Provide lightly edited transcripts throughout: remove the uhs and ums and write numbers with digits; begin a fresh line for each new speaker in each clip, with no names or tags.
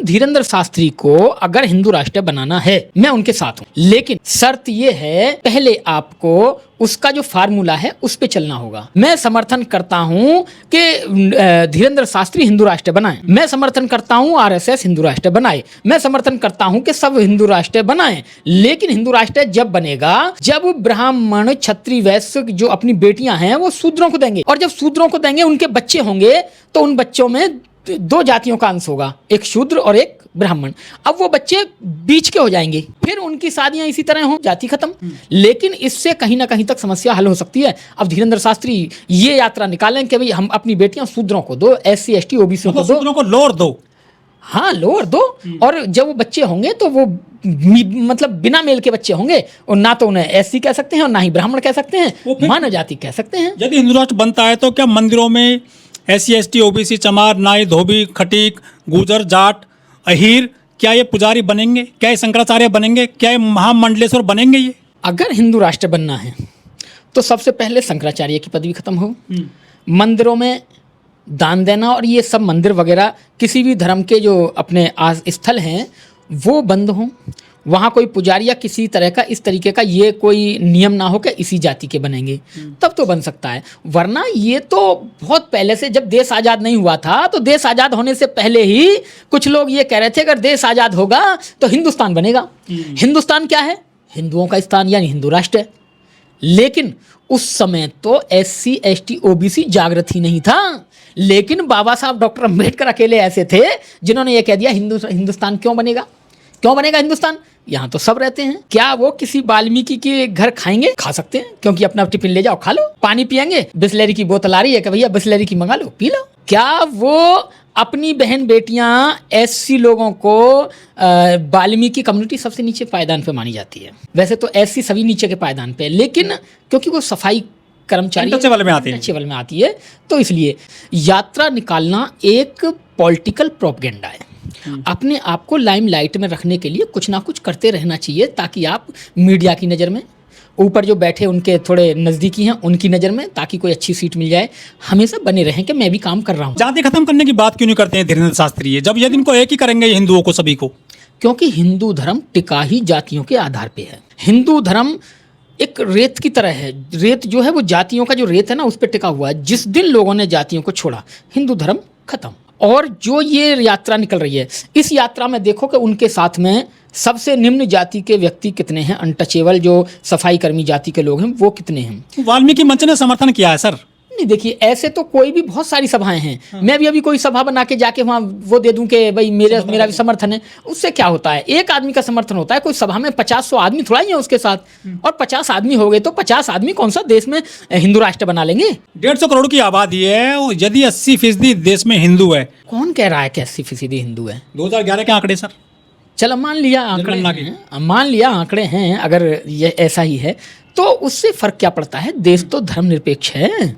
धीरेन्द्र शास्त्री को अगर हिंदू राष्ट्र बनाना है, मैं उनके साथ हूं, लेकिन शर्त यह है पहले आपको उसका जो फार्मूला है उस पे चलना होगा। मैं समर्थन करता हूं कि धीरेन्द्र शास्त्री हिंदू राष्ट्र बनाएं, मैं समर्थन करता हूं आरएसएस हिंदू राष्ट्र बनाए, मैं समर्थन करता हूं कि सब हिंदू राष्ट्र बनाएं, लेकिन हिंदू राष्ट्र जब बनेगा जब ब्राह्मण क्षत्रिय वैश्य जो अपनी बेटियां हैं वो शूद्रों को देंगे, और जब शूद्रों को देंगे उनके बच्चे होंगे तो उन बच्चों में दो जातियों का अंश होगा, एक शूद्र और एक ब्राह्मण। अब वो बच्चे बीच के हो जाएंगे, फिर उनकी शादियां इसी तरह हो, जाति खत्म। लेकिन इससे कहीं ना कहीं तक समस्या हल हो सकती है। अब धीरेन्द्र शास्त्री ये यात्रा निकालें कि भाई हम अपनी बेटियां शूद्रों को दो, SC ST OBC को दो,
शूद्रों को लोअर दो,
हाँ लोअर दो, और जब वो बच्चे होंगे तो वो मतलब बिना मेल के बच्चे होंगे, और ना तो उन्हें SC कह सकते हैं और ना ही ब्राह्मण कह सकते हैं, मानव जाति कह सकते हैं।
यदि हिंदू राष्ट्र बनता है तो क्या मंदिरों में SC ST OBC चमार नाई धोबी खटीक गुजर जाट अहीर क्या ये पुजारी बनेंगे? क्या ये शंकराचार्य बनेंगे? क्या ये महामंडलेश्वर बनेंगे? ये
अगर हिंदू राष्ट्र बनना है तो सबसे पहले शंकराचार्य की पदवी खत्म हो, मंदिरों में दान देना और ये सब मंदिर वगैरह किसी भी धर्म के जो अपने स्थल हैं वो बंद हों, वहाँ कोई पुजारी या किसी तरह का इस तरीके का ये कोई नियम ना हो कि इसी जाति के बनेंगे, तब तो बन सकता है। वरना ये तो बहुत पहले से, जब देश आज़ाद नहीं हुआ था तो देश आज़ाद होने से पहले ही कुछ लोग ये कह रहे थे अगर देश आज़ाद होगा तो हिंदुस्तान बनेगा। हिंदुस्तान क्या है? हिंदुओं का स्थान यानी हिंदू राष्ट्र है। लेकिन उस समय तो SC ST OBC जागृत ही नहीं था, लेकिन बाबा साहब डॉक्टर अम्बेडकर अकेले ऐसे थे जिन्होंने ये कह दिया हिंदुस्तान क्यों बनेगा? क्यों बनेगा हिंदुस्तान? यहाँ तो सब रहते हैं। क्या वो किसी वाल्मीकि के घर खाएंगे? खा सकते हैं, क्योंकि अपना टिफिन ले जाओ खा लो। पानी पियेंगे, बिस्लेरी की बोतल आ रही है कि भैया बिस्लेरी की मंगा लो पी लो। क्या वो अपनी बहन बेटियां SC लोगों को, वाल्मीकि कम्युनिटी सबसे नीचे पायदान पे मानी जाती है, वैसे तो SC सभी नीचे के पायदान पे, लेकिन क्योंकि वो सफाई कर्मचारी
अनटचेबल में आती है,
अनटचेबल में आती है, तो इसलिए यात्रा निकालना एक पॉलिटिकल प्रोपेगेंडा है। अपने आप को लाइमलाइट में रखने के लिए कुछ ना कुछ करते रहना चाहिए, ताकि आप मीडिया की नज़र में, ऊपर जो बैठे उनके थोड़े नज़दीकी हैं उनकी नज़र में, ताकि कोई अच्छी सीट मिल जाए, हमेशा बने रहें कि मैं भी काम कर रहा हूँ।
जाति खत्म करने की बात क्यों नहीं करते हैं धीरेन्द्र शास्त्री ये, जब यदि इनको एक ही करेंगे हिंदुओं को सभी को?
क्योंकि हिंदू धर्म टिका ही जातियों के आधार पे है। हिंदू धर्म एक रेत की तरह है, रेत जो है वो जातियों का जो रेत है ना उस पर टिका हुआ है। जिस दिन लोगों ने जातियों को छोड़ा, हिंदू धर्म खत्म। और जो ये यात्रा निकल रही है, इस यात्रा में देखो कि उनके साथ में सबसे निम्न जाति के व्यक्ति कितने हैं, अनटचेबल जो सफाई कर्मी जाति के लोग हैं वो कितने हैं।
वाल्मीकि मंच ने समर्थन किया है सर?
नहीं, देखिए ऐसे तो कोई भी बहुत सारी सभाएं हैं। हाँ। मैं भी अभी कोई सभा बना के जाके वहाँ वो दे दूं कि भाई मेरा भी समर्थन है, उससे क्या होता है? एक आदमी का समर्थन होता है। कोई सभा में 50-100 आदमी थोड़ा ही है उसके साथ, और 50 आदमी हो गए तो 50 आदमी कौन सा देश में हिंदू राष्ट्र बना लेंगे?
150 करोड़ की आबादी है, यदि 80% देश में हिंदू है।
कौन कह रहा है कि 80% हिंदू है?
2011 के आंकड़े सर।
चलो मान लिया आंकड़े हैं, अगर ये ऐसा ही है तो उससे फर्क क्या पड़ता है? देश तो धर्मनिरपेक्ष है,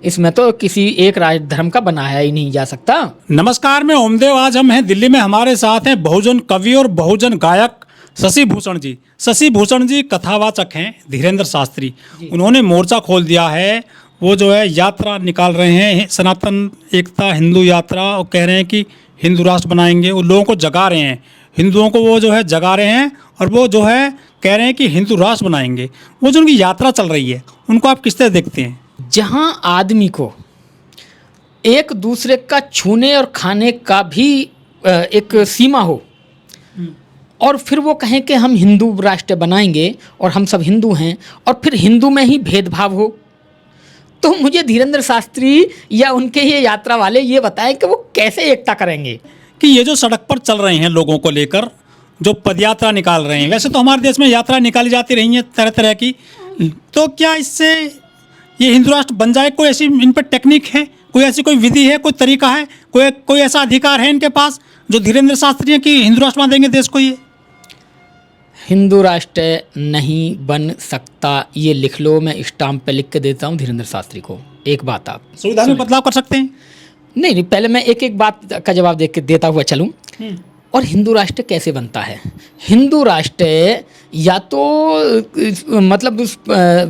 इसमें तो किसी एक धर्म का बनाया ही नहीं जा सकता।
नमस्कार, मैं ओमदेव। आज हम हैं दिल्ली में, हमारे साथ हैं बहुजन कवि और बहुजन गायक शशि भूषण जी। शशि भूषण जी कथावाचक हैं धीरेन्द्र शास्त्री। उन्होंने मोर्चा खोल दिया है, वो जो है यात्रा निकाल रहे हैं, सनातन एकता हिंदू यात्रा, और कह रहे हैं कि हिंदू राष्ट्र बनाएंगे। वो लोगों को जगा रहे हैं, हिंदुओं को वो जो है जगा रहे हैं, और वो जो है कह रहे हैं कि हिंदू राष्ट्र बनाएंगे। वो जो उनकी यात्रा चल रही है उनको आप किस तरह देखते हैं?
जहां आदमी को एक दूसरे का छूने और खाने का भी एक सीमा हो, और फिर वो कहें कि हम हिंदू राष्ट्र बनाएंगे और हम सब हिंदू हैं, और फिर हिंदू में ही भेदभाव हो, तो मुझे धीरेन्द्र शास्त्री या उनके ये यात्रा वाले ये बताएं कि वो कैसे एकता करेंगे।
कि ये जो सड़क पर चल रहे हैं लोगों को लेकर, जो पदयात्रा निकाल रहे हैं, वैसे तो हमारे देश में यात्रा निकाली जाती रही है तरह तरह की, तो क्या इससे ये हिंदू राष्ट्र बन जाए? कोई ऐसी इन पर टेक्निक है, कोई ऐसी कोई विधि है, कोई तरीका है, कोई ऐसा अधिकार है इनके पास जो धीरेन्द्र शास्त्री की हिंदू राष्ट्र बना देंगे देश को? ये
हिंदू राष्ट्र नहीं बन सकता, ये लिख लो, मैं स्टाम्प पे लिख के देता हूँ धीरेन्द्र शास्त्री को। एक बात आप
संविधान में बदलाव कर सकते हैं?
नहीं, पहले मैं एक एक बात का जवाब देता हुआ चलूँ। और हिंदू राष्ट्र कैसे बनता है? हिंदू राष्ट्र या तो मतलब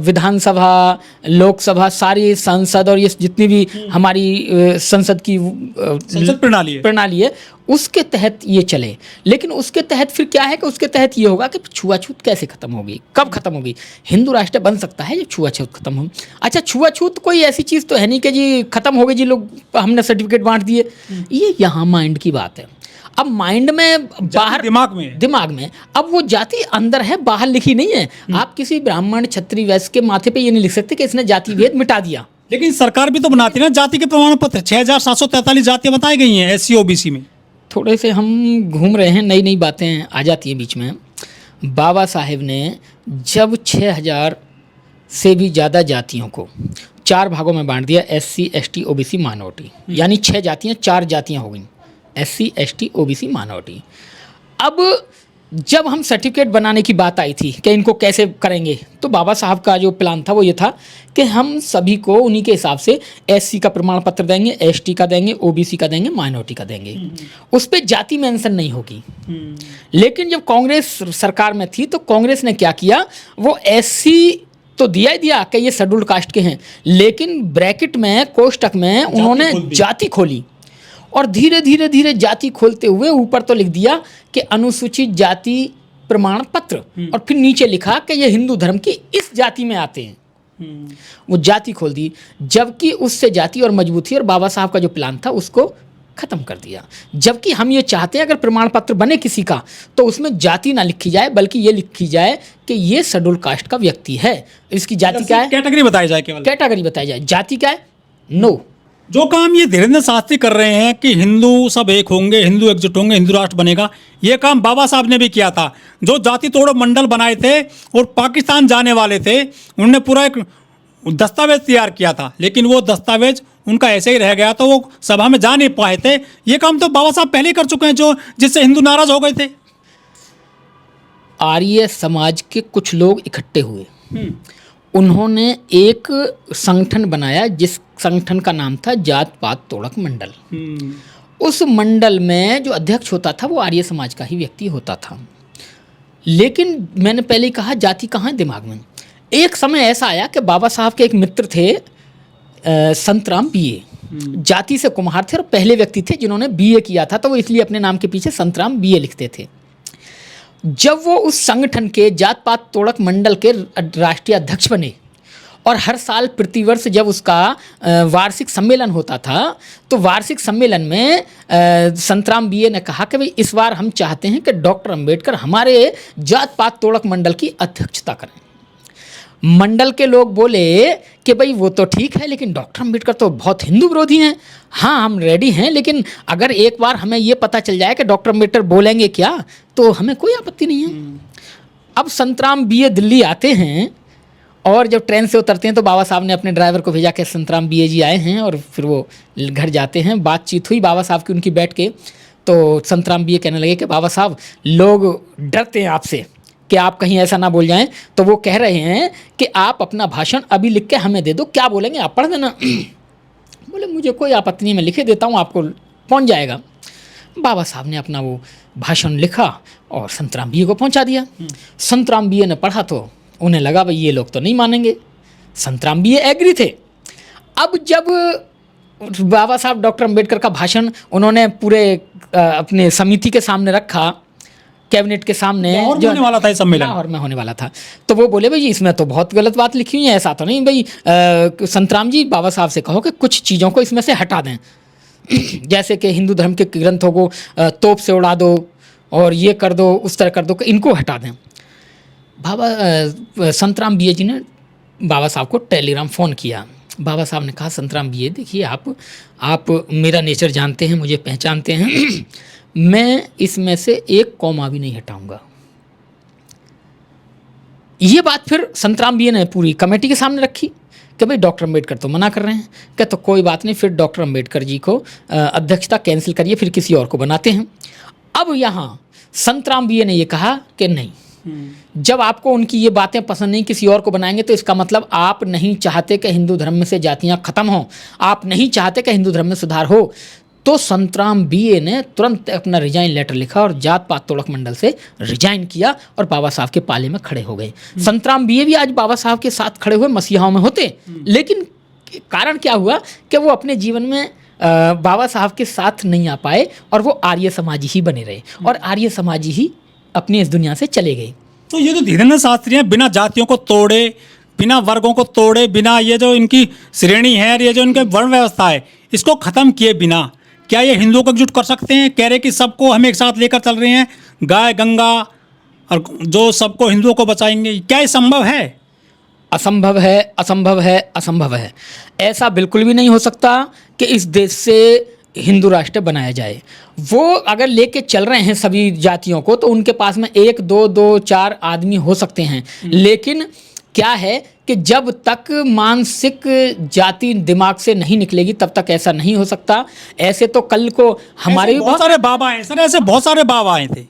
विधानसभा, लोकसभा, सारी संसद और ये जितनी भी हमारी संसद की
संसद प्रणाली
है उसके तहत ये चले। लेकिन उसके तहत फिर क्या है कि उसके तहत ये होगा कि छुआछूत कैसे खत्म होगी, कब खत्म होगी? हिंदू राष्ट्र बन सकता है जब छुआछूत खत्म हो। अच्छा, छुआछूत कोई ऐसी चीज़ तो है नहीं कि जी खत्म हो गई जी, लोग हमने सर्टिफिकेट बांट दिए। ये यहाँ माइंड की बात है। अब माइंड में, बाहर दिमाग में अब वो जाति अंदर है, बाहर लिखी नहीं है। आप किसी ब्राह्मण, क्षत्रिय, वैश्य के माथे पे ये नहीं लिख सकते कि इसने जाति भेद मिटा दिया।
लेकिन सरकार भी तो बनाती है ना जाति के प्रमाण पत्र। 6743 जातियां बताई गई हैं SC OBC में।
थोड़े से हम घूम रहे हैं, नई नई बातें आ जाती हैं बीच में। बाबा साहेब ने जब 6000 से भी ज़्यादा जातियों को 4 भागों में बांट दिया, SC ST OBC माइनॉरिटी, यानी 6 जातियाँ 4 जातियाँ हो गई, SC ST OBC माइनॉरिटी। अब जब हम सर्टिफिकेट बनाने की बात आई थी कि इनको कैसे करेंगे, तो बाबा साहब का जो प्लान था वो ये था कि हम सभी को उन्हीं के हिसाब से SC का प्रमाण पत्र देंगे, ST का देंगे, OBC का देंगे, माइनॉरिटी का देंगे। उस पर जाति मेंशन नहीं होगी। लेकिन जब कांग्रेस सरकार में थी तो कांग्रेस ने क्या किया, वो SC तो दिया ही दिया कि ये शेड्यूल्ड कास्ट के हैं, लेकिन ब्रैकेट में, कोष्टक में उन्होंने जाति खोली और धीरे धीरे धीरे जाति खोलते हुए ऊपर तो लिख दिया कि अनुसूचित जाति प्रमाण पत्र, और फिर नीचे लिखा कि ये हिंदू धर्म की इस जाति में आते हैं। वो जाति खोल दी, जबकि उससे जाति और मजबूत थी, और बाबा साहब का जो प्लान था उसको खत्म कर दिया। जबकि हम ये चाहते हैं अगर प्रमाण पत्र बने किसी का तो उसमें जाति ना लिखी जाए, बल्कि ये लिखी जाए कि ये शेड्यूल कास्ट का व्यक्ति है। इसकी जाति क्या है,
कैटेगरी बताई जाए, केवल
कैटेगरी बताई जाए, जाति क्या है, नो।
जो काम ये धीरेन्द्र शास्त्री कर रहे हैं कि हिंदू सब एक होंगे, हिंदू एकजुट होंगे, हिंदू राष्ट्र बनेगा, ये काम बाबा साहब ने भी किया था। जो जाति तोड़ो मंडल बनाए थे और पाकिस्तान जाने वाले थे, उन्होंने पूरा एक दस्तावेज तैयार किया था, लेकिन वो दस्तावेज उनका ऐसे ही रह गया, तो वो सभा में जा नहीं पाए थे। ये काम तो बाबा साहब पहले ही कर चुके हैं, जो जिससे हिंदू नाराज हो गए थे।
आर्य समाज के कुछ लोग इकट्ठे हुए, उन्होंने एक संगठन बनाया जिस संगठन का नाम था जात पात तोड़क मंडल। उस मंडल में जो अध्यक्ष होता था वो आर्य समाज का ही व्यक्ति होता था। लेकिन मैंने पहले ही कहा, जाति कहाँ है दिमाग में। एक समय ऐसा आया कि बाबा साहब के एक मित्र थे संतराम BA, जाति से कुम्हार थे और पहले व्यक्ति थे जिन्होंने BA किया था, तो वो इसलिए अपने नाम के पीछे संतराम BA लिखते थे। जब वो उस संगठन के जात पात तोड़क मंडल के राष्ट्रीय अध्यक्ष बने, और हर साल प्रतिवर्ष जब उसका वार्षिक सम्मेलन होता था, तो वार्षिक सम्मेलन में संतराम BA ने कहा कि भाई इस बार हम चाहते हैं कि डॉक्टर अंबेडकर हमारे जात पात तोड़क मंडल की अध्यक्षता करें। मंडल के लोग बोले कि भाई वो तो ठीक है, लेकिन डॉक्टर अंबेडकर तो बहुत हिंदू विरोधी हैं। हाँ, हम रेडी हैं, लेकिन अगर एक बार हमें ये पता चल जाए कि डॉक्टर अंबेडकर बोलेंगे क्या, तो हमें कोई आपत्ति नहीं है। अब संतराम BA दिल्ली आते हैं, और जब ट्रेन से उतरते हैं तो बाबा साहब ने अपने ड्राइवर को भेजा कि संतराम BA जी आए हैं, और फिर वो घर जाते हैं। बातचीत हुई बाबा साहब की उनकी बैठ के, तो संतराम BA कहने लगे कि बाबा साहब, लोग डरते हैं आपसे कि आप कहीं ऐसा ना बोल जाएं, तो वो कह रहे हैं कि आप अपना भाषण अभी लिख के हमें दे दो, क्या बोलेंगे आप पढ़ देना। बोले मुझे कोई आपत्ति नहीं, मैं लिखे देता हूँ, आपको पहुँच जाएगा। बाबा साहब ने अपना वो भाषण लिखा और संतराम BA को पहुँचा दिया। संतराम BA ने पढ़ा तो उन्हें लगा भाई ये लोग तो नहीं मानेंगे। संतराम BA एग्री थे। अब जब बाबा साहब डॉक्टर अंबेडकर का भाषण उन्होंने पूरे अपने समिति के सामने रखा, कैबिनेट के सामने,
जो होने वाला था सम्मेलन,
लाहौर में होने वाला था, तो वो बोले भाई इसमें तो बहुत गलत बात लिखी हुई है, ऐसा तो नहीं भाई। संतराम जी, बाबा साहब से कहो कि कुछ चीज़ों को इसमें से हटा दें, जैसे कि हिंदू धर्म के ग्रंथों को तोप से उड़ा दो और ये कर दो, उस तरह कर दो कि इनको हटा दें। संतराम BA जी ने बाबा साहब को टेलीग्राम फ़ोन किया। बाबा साहब ने कहा, संतराम BA देखिए, आप मेरा नेचर जानते हैं, मुझे पहचानते हैं, मैं इसमें से एक कॉमा भी नहीं हटाऊंगा। ये बात फिर संतराम BA ने पूरी कमेटी के सामने रखी कि भाई डॉक्टर अंबेडकर तो मना कर रहे हैं। क्या तो कोई बात नहीं, फिर डॉक्टर अंबेडकर जी को अध्यक्षता कैंसिल करिए, फिर किसी और को बनाते हैं। अब यहाँ संतराम BA ने ये कहा कि नहीं, जब आपको उनकी ये बातें पसंद नहीं, किसी और को बनाएंगे, तो इसका मतलब आप नहीं चाहते कि हिंदू धर्म में से जातियाँ खत्म हों, आप नहीं चाहते कि हिंदू धर्म में सुधार हो। तो संतराम बीए ने तुरंत अपना रिजाइन लेटर लिखा और जात पात तोड़क मंडल से रिजाइन किया और बाबा साहब के पाले में खड़े हो गए। संतराम बीए भी आज बाबा साहब के साथ खड़े हुए मसीहाओं में होते, लेकिन कारण क्या हुआ कि वो अपने जीवन में बाबा साहब के साथ नहीं आ पाए और वो आर्य समाजी ही बने रहे और आर्य समाजी ही अपनी इस दुनिया से चले गए।
तो ये जो धीरेन्द्र शास्त्री हैं, बिना जातियों को तोड़े, बिना वर्गों को तोड़े, बिना ये जो इनकी श्रेणी है और ये जो इनके वर्ण व्यवस्था है, इसको ख़त्म किए बिना क्या ये हिंदुओं को एकजुट कर सकते हैं? कह रहे कि सबको हम एक साथ लेकर चल रहे हैं, गाय गंगा, और जो सबको हिंदुओं को बचाएंगे, क्या ये संभव है?
असंभव है, असंभव है, असंभव है। ऐसा बिल्कुल भी नहीं हो सकता कि इस देश से हिंदू राष्ट्र बनाया जाए। वो अगर लेके चल रहे हैं सभी जातियों को, तो उनके पास में 1 2 4 आदमी हो सकते हैं, लेकिन क्या है कि जब तक मानसिक जाति दिमाग से नहीं निकलेगी तब तक ऐसा नहीं हो सकता। ऐसे तो कल को हमारे
बहुत सारे बाबा हैं सर, ऐसे बहुत सारे बाबा आए थे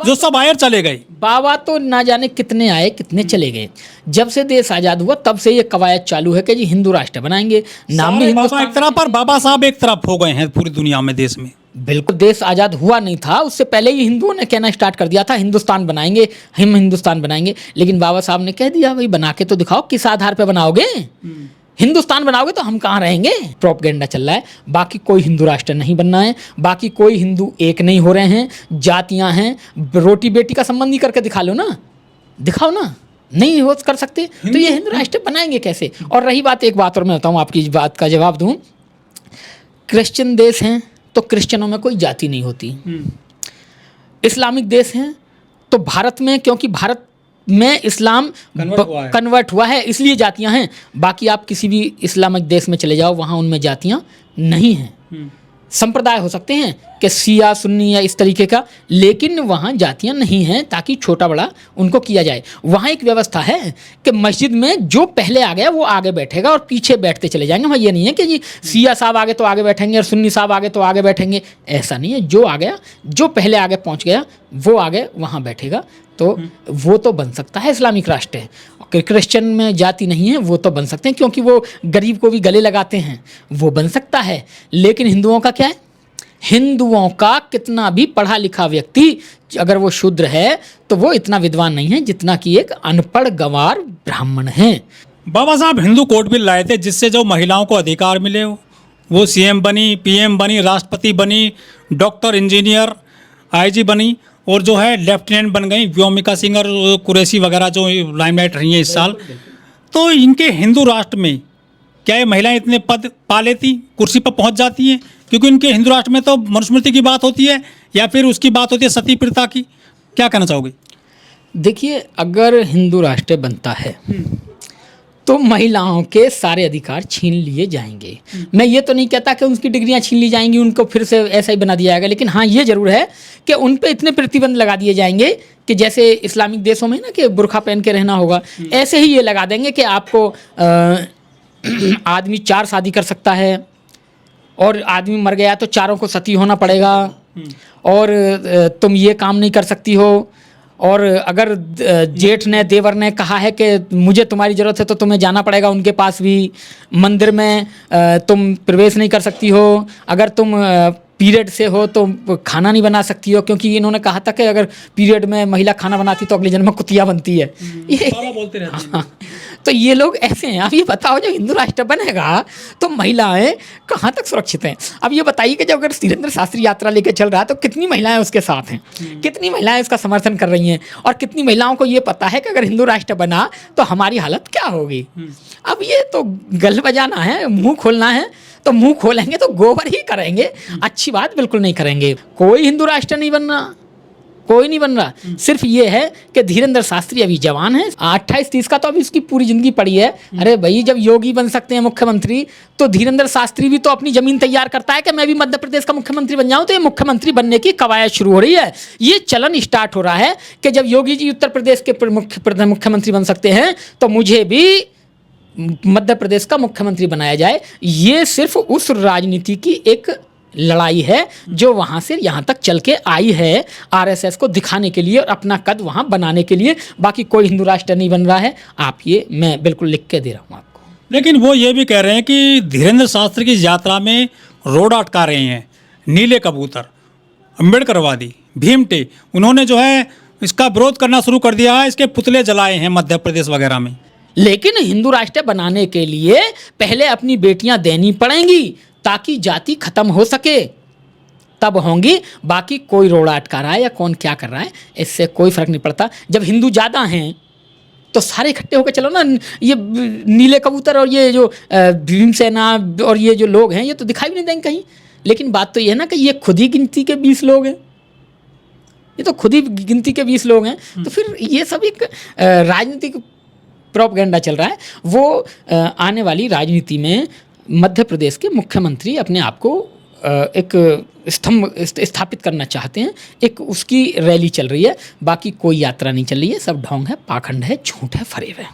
जो सब आए और चले गए।
बाबा तो ना जाने कितने आए कितने चले गए। जब से देश आज़ाद हुआ तब से ये कवायद चालू है कि जी हिंदू राष्ट्र बनाएंगे, नाम भी
बाबा एक तरफ और बाबा साहब एक तरफ हो गए हैं पूरी दुनिया में, देश में।
बिल्कुल, देश आज़ाद हुआ नहीं था उससे पहले ही हिंदुओं ने कहना स्टार्ट कर दिया था हिंदुस्तान बनाएंगे, हम हिंदुस्तान बनाएंगे। लेकिन बाबा साहब ने कह दिया भाई बना के तो दिखाओ, किस आधार पे बनाओगे? हिंदुस्तान बनाओगे तो हम कहाँ रहेंगे? प्रोपगेंडा चल रहा है। बाकी कोई हिंदू राष्ट्र नहीं बनना है, बाकी कोई हिंदू एक नहीं हो रहे हैं, जातियां हैं। रोटी बेटी का संबंध ही करके दिखा लो ना, दिखाओ ना, नहीं हो कर सकते तो ये हिंदू राष्ट्र बनाएंगे कैसे? और रही बात, एक बात और मैं बताऊँ, आपकी बात का जवाब दूँ। क्रिश्चियन देश हैं तो क्रिश्चियनों में कोई जाति नहीं होती। इस्लामिक देश हैं तो भारत में, क्योंकि भारत में इस्लाम कन्वर्ट हुआ है इसलिए जातियां हैं। बाकी आप किसी भी इस्लामिक देश में चले जाओ, वहाँ उनमें जातियां नहीं हैं। संप्रदाय हो सकते हैं कि शिया सुन्नी या इस तरीके का, लेकिन वहाँ जातियाँ नहीं हैं ताकि छोटा बड़ा उनको किया जाए। वहाँ एक व्यवस्था है कि मस्जिद में जो पहले आ गया वो आगे बैठेगा और पीछे बैठते चले जाएंगे। वहाँ ये नहीं है कि जी शिया साहब आगे तो आगे बैठेंगे और सुन्नी साहब आगे तो आगे बैठेंगे, ऐसा नहीं है। जो आ गया, जो पहले आगे पहुँच गया वो आगे वहाँ बैठेगा। तो वो तो बन सकता है इस्लामिक राष्ट्र है। क्रिश्चियन में जाति नहीं है, वो तो बन सकते हैं क्योंकि वो गरीब को भी गले लगाते हैं, वो बन सकता है। लेकिन हिंदुओं का क्या है? हिंदुओं का कितना भी पढ़ा लिखा व्यक्ति अगर वो शूद्र है तो वो इतना विद्वान नहीं है जितना कि एक अनपढ़ गंवार ब्राह्मण है।
बाबा साहब हिंदू कोड बिल लाए थे जिससे जो महिलाओं को अधिकार मिले, वो सीएम बनी, पीएम बनी, राष्ट्रपति बनी, डॉक्टर, इंजीनियर, आईजी बनी, और जो है लेफ्टिनेंट बन गई व्योमिका सिंह और कुरैशी वगैरह जो लाइमलाइट रही हैं इस साल। तो इनके हिंदू राष्ट्र में क्या ये महिलाएं इतने पद पा लेती, कुर्सी पर पहुंच जाती हैं? क्योंकि इनके हिंदू राष्ट्र में तो मनुस्मृति की बात होती है या फिर उसकी बात होती है सती प्रथा की। क्या कहना चाहोगे?
देखिए, अगर हिंदू राष्ट्र बनता है तो महिलाओं के सारे अधिकार छीन लिए जाएंगे। मैं ये तो नहीं कहता कि उनकी डिग्रियां छीन ली जाएंगी, उनको फिर से ऐसा ही बना दिया जाएगा, लेकिन हाँ ये जरूर है कि उन पे इतने प्रतिबंध लगा दिए जाएंगे कि जैसे इस्लामिक देशों में ना कि बुर्खा पहन के रहना होगा, ऐसे ही ये लगा देंगे कि आपको आदमी 4 शादी कर सकता है और आदमी मर गया तो चारों को सती होना पड़ेगा, और तुम ये काम नहीं कर सकती हो, और अगर जेठ ने देवर ने कहा है कि मुझे तुम्हारी ज़रूरत है तो तुम्हें जाना पड़ेगा उनके पास भी, मंदिर में तुम प्रवेश नहीं कर सकती हो, अगर तुम पीरियड से हो तो खाना नहीं बना सकती हो, क्योंकि इन्होंने कहा था कि अगर पीरियड में महिला खाना बनाती तो अगले जन्म में कुतिया बनती है। ये
बोलते रहते हैं।
हाँ, तो ये लोग ऐसे हैं। अब ये बताओ जब हिंदू राष्ट्र बनेगा तो महिलाएं कहाँ तक सुरक्षित हैं? अब ये बताइए कि जब अगर धीरेन्द्र शास्त्री यात्रा लेके चल रहा है तो कितनी महिलाएं उसके साथ हैं, कितनी महिलाएं उसका समर्थन कर रही हैं, और कितनी महिलाओं को ये पता है कि अगर हिंदू राष्ट्र बना तो हमारी हालत क्या होगी। अब ये तो गल बजाना है, मुंह खोलना है, तो मुंह खोलेंगे तो गोबर ही करेंगे, अच्छी बात बिल्कुल नहीं करेंगे। कोई हिंदू राष्ट्र नहीं बन रहा, कोई नहीं बन रहा। सिर्फ ये है कि धीरेन्द्र शास्त्री अभी जवान है, 28-30 का तो अभी उसकी पूरी जिंदगी पड़ी है। अरे भाई, जब योगी बन सकते हैं मुख्यमंत्री तो धीरेन्द्र शास्त्री भी तो अपनी जमीन तैयार करता है कि मैं भी मध्य प्रदेश का मुख्यमंत्री बन जाऊं। तो ये मुख्यमंत्री बनने की कवायद शुरू हो रही है, ये चलन स्टार्ट हो रहा है कि जब योगी जी उत्तर प्रदेश के मुख्यमंत्री बन सकते हैं तो मुझे भी मध्य प्रदेश का मुख्यमंत्री बनाया जाए। ये सिर्फ उस राजनीति की एक लड़ाई है जो वहाँ से यहाँ तक चल के आई है, आरएसएस को दिखाने के लिए और अपना कद वहाँ बनाने के लिए। बाकी कोई हिंदू राष्ट्र नहीं बन रहा है, आप ये मैं बिल्कुल लिख के दे रहा हूँ आपको।
लेकिन वो ये भी कह रहे हैं कि धीरेन्द्र शास्त्री की यात्रा में रोड अटका रहे हैं, नीले कबूतर, अम्बेडकरवादी, भीमटे, उन्होंने जो है इसका विरोध करना शुरू कर दिया है, इसके पुतले जलाए हैं मध्य प्रदेश वगैरह में।
लेकिन हिंदू राष्ट्र बनाने के लिए पहले अपनी बेटियां देनी पड़ेंगी ताकि जाति खत्म हो सके, तब होंगी। बाकी कोई रोड़ा अटका रहा है या कौन क्या कर रहा है, इससे कोई फर्क नहीं पड़ता। जब हिंदू ज़्यादा हैं तो सारे इकट्ठे होकर चलो ना। ये नीले कबूतर और ये जो भीमसेना और ये जो लोग हैं ये तो दिखाई भी नहीं देंगे कहीं। लेकिन बात तो ये है ना कि ये खुद ही गिनती के 20 लोग हैं, ये तो खुद ही गिनती के 20 लोग हैं। तो फिर ये सब एक राजनीतिक प्रोपेगेंडा चल रहा है। वो आने वाली राजनीति में मध्य प्रदेश के मुख्यमंत्री अपने आप को एक स्तंभ स्थापित करना चाहते हैं। एक उसकी रैली चल रही है, बाकी कोई यात्रा नहीं चल रही है। सब ढोंग है, पाखंड है, झूठ है, फरेब है।